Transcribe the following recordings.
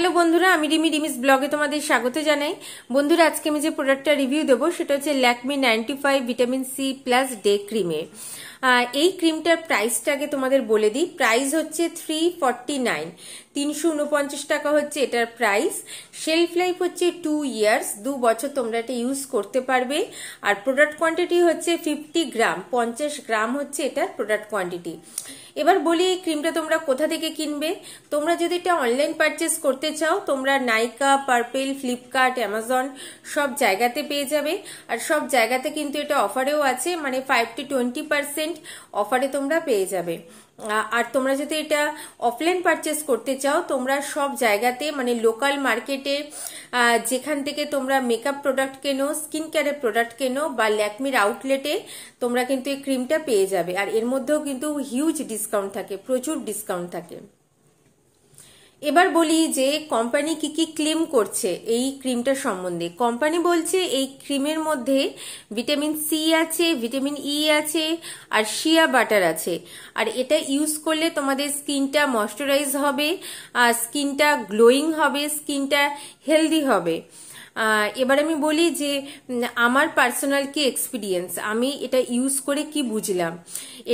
Hello বন্ধুরা, আমি রিমিস ব্লগে তোমাদের স্বাগত জানাই। বন্ধুরা, আজকে আমি যে প্রোডাক্টটা রিভিউ দেবো সেটা হচ্ছে Lakme 95 vitamin C plus day ক্রিমের। এই ক্রিমটার প্রাইসটাকে তোমাদের বলে দিই। প্রাইস হচ্ছে 349, 349 টাকা হচ্ছে এটার প্রাইস। শেলফ লাইফ হচ্ছে 2 ইয়ার্স, 2 বছর তোমরা এটা ইউজ করতে পারবে। আর প্রোডাক্ট কোয়ান্টিটি হচ্ছে 50 গ্রাম, 50 গ্রাম হচ্ছে এটার প্রোডাক্ট কোয়ান্টিটি। এবার বলি এই ক্রিমটা তোমরা কোথা থেকে কিনবে। তোমরা যদি এটা অনলাইন পারচেস করতে চাও, তোমরা নাইকা, পার্পেল, ফ্লিপকার্ট, অ্যামাজন সব জায়গাতে পেয়ে যাবে। আর সব জায়গাতে কিন্তু এটা অফারেও আছে, মানে 5 to 20% অফারে তোমরা পেয়ে যাবে। আর তোমরা যদি এটা অফলাইন পারচেস করতে চাও, তোমরা সব জায়গাতে মানে লোকাল মার্কেটে যেখান থেকে তোমরা মেকআপ প্রোডাক্ট কেনো, স্কিন কেয়ারের প্রোডাক্ট কেনো বা ল্যাকমির আউটলেটে তোমরা কিন্তু এই ক্রিমটা পেয়ে যাবে। আর এর মধ্যেও কিন্তু হিউজ ডিসকাউন্ট থাকে, প্রচুর ডিসকাউন্ট থাকে। এবার বলি যে কোম্পানি কি কি ক্লেম করছে এই ক্রিমটার সম্বন্ধে। কোম্পানি বলছে এই ক্রিমের মধ্যে ভিটামিন সি আছে, ভিটামিন ই আছে, আর শিয়া বাটার আছে। আর এটা ইউজ করলে তোমাদের স্কিনটা ময়শ্চারাইজ হবে, আর স্কিনটা গ্লোয়িং হবে, স্কিনটা হেলদি হবে। এবার আমি বলি যে আমার পার্সোনাল কি এক্সপিরিয়েন্স, আমি এটা ইউজ করে কি বুঝলাম।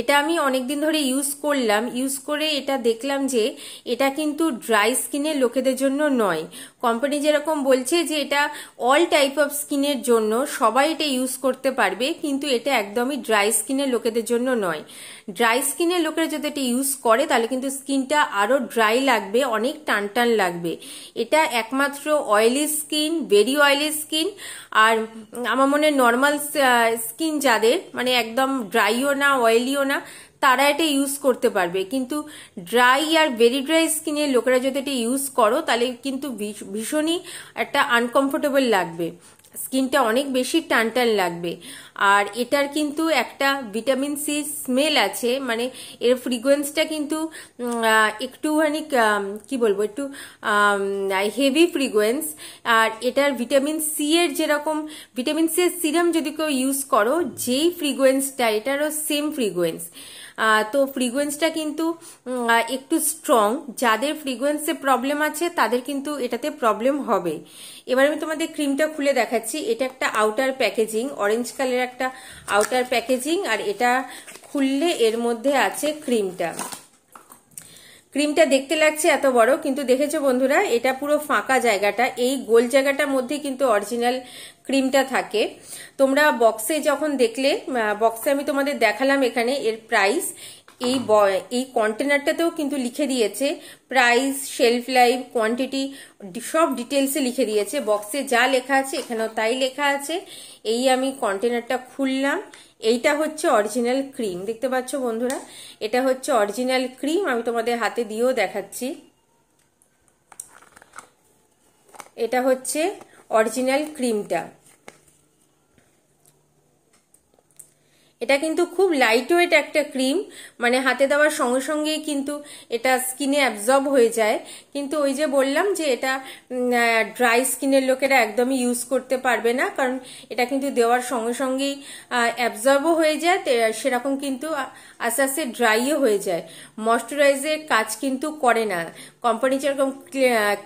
এটা আমি অনেকদিন ধরে ইউজ করলাম, ইউজ করে এটা দেখলাম যে এটা কিন্তু ড্রাই স্কিনের লোকেদের জন্য নয়। কোম্পানি যেরকম বলছে যে এটা অল টাইপ অফ স্কিনের জন্য, সবাই এটা ইউজ করতে পারবে, কিন্তু এটা একদমই ড্রাই স্কিনের লোকেদের জন্য নয়। ড্রাই স্কিনের লোকেরা যদি এটা ইউজ করে তাহলে কিন্তু স্কিনটা আরো ড্রাই লাগবে, অনেক টান টান লাগবে। এটা একমাত্র oily skin, very oily skin, আর আমার মনে হয় নর্মাল স্কিন যাদের, মানে একদম ড্রাইও না অয়েলিও না, তারা এটা ইউজ করতে পারবে। কিন্তু ড্রাই আর ভেরি ড্রাই স্কিনের লোকেরা যদি এটা ইউজ করো তাহলে কিন্তু ভীষণই একটা আনকমফোর্টেবল লাগবে, স্কিনটা অনেক বেশি টান টান লাগবে। আর এটার কিন্তু একটা ভিটামিন সি স্মেল আছে, মানে এর ফ্রিকোয়েন্সিটা কিন্তু একটুখানি কি বলবো, একটু হেভি ফ্রিকোয়েন্স। আর এটার ভিটামিন সি এর যেরকম ভিটামিন সি এর সিরাম যদি কেউ ইউজ করো, যেই ফ্রিকোয়েন্সটা এটারও সেম ফ্রিকোয়েন্স। তো ফ্রিকোয়েন্সটা কিন্তু একটু স্ট্রং। যাদের ফ্রিকোয়েন্সে প্রবলেম আছে তাদের কিন্তু এটাতে প্রবলেম হবে। এবার আমি তোমাদের ক্রিমটা খুলে দেখাচ্ছি। এটা একটা আউটার প্যাকেজিং, অরেঞ্জ কালার একটা আউটার প্যাকেজিং, আর এটা খুললে এর মধ্যে আছে ক্রিমটা। ক্রিমটা দেখতে লাগছে এত বড়, কিন্তু দেখেছো বন্ধুরা এটা পুরো ফাঁকা জায়গাটা, এই গোল জায়গাটার মধ্যে কিন্তু অরিজিনাল ক্রিমটা থাকে। তোমরা বক্সে যখন দেখলে, বক্সে আমি তোমাদের দেখালাম এখানে এর প্রাইস, এই কন্টেনারটাতেও কিন্তু লিখে দিয়েছে প্রাইস, শেলফ লাইফ, কোয়ান্টিটি, সব ডিটেলসে লিখে দিয়েছে। বক্সে যা লেখা আছে এখানেও তাই লেখা আছে। এই আমি কন্টেনারটা খুললাম, এইটা হচ্ছে অরিজিনাল ক্রিম। দেখতে পাচ্ছ বন্ধুরা, এটা হচ্ছে অরিজিনাল ক্রিম। আমি তোমাদের হাতে দিয়েও দেখাচ্ছি, এটা হচ্ছে অরিজিনাল ক্রিমটা। এটা কিন্তু খুব লাইট ওয়েট একটা ক্রিম, মানে হাতে দেওয়ার সঙ্গে সঙ্গেই কিন্তু এটা স্কিনে অ্যাবজর্ব হয়ে যায়। কিন্তু ওই যে বললাম যে এটা ড্রাই স্কিনের লোকেরা একদমই ইউজ করতে পারবে না, কারণ এটা কিন্তু দেওয়ার সঙ্গে সঙ্গেই অ্যাবজর্বও হয়ে যায়, সেরকম কিন্তু আস্তে আস্তে ড্রাইও হয়ে যায়, ময়শ্চারাইজের কাজ কিন্তু করে না। কোম্পানি যেরকম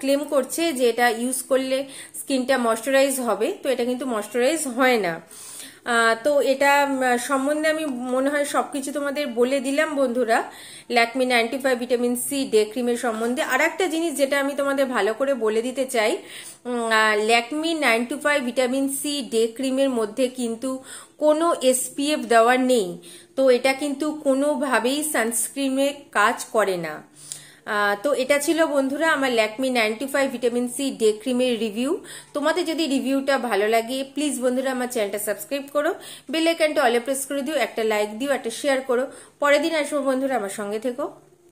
ক্লেম করছে যে এটা ইউজ করলে স্কিনটা ময়শ্চারাইজ হবে, তো এটা কিন্তু ময়শ্চারাইজ হয় না। তো এটা সম্বন্ধে আমি মনে হয় সবকিছু তোমাদের বলে দিলাম বন্ধুরা, ল্যাকমি 95 ভিটামিন সি ডে ক্রিমের সম্বন্ধে। আর একটা জিনিস যেটা আমি তোমাদের ভালো করে বলে দিতে চাই, ল্যাকমি 95 ভিটামিন সি ডে ক্রিমের মধ্যে কিন্তু কোনো এসপিএফ দেওয়া নেই, তো এটা কিন্তু কোনোভাবেই সানস্ক্রিনে কাজ করে না। তো এটা ছিল বন্ধুরা আমার ল্যাকমি 95 ভিটামিন সি ডে ক্রিমের রিভিউ। তোমাদের যদি রিভিউটা ভালো লাগে প্লিজ বন্ধুরা আমার চ্যানেলটা সাবস্ক্রাইব করো, বেল আইকনটা অলে প্রেস করে দিও, একটা লাইক দিও, একটা শেয়ার করো। পরের দিন আসবো বন্ধুরা, আমার সঙ্গে থেকো।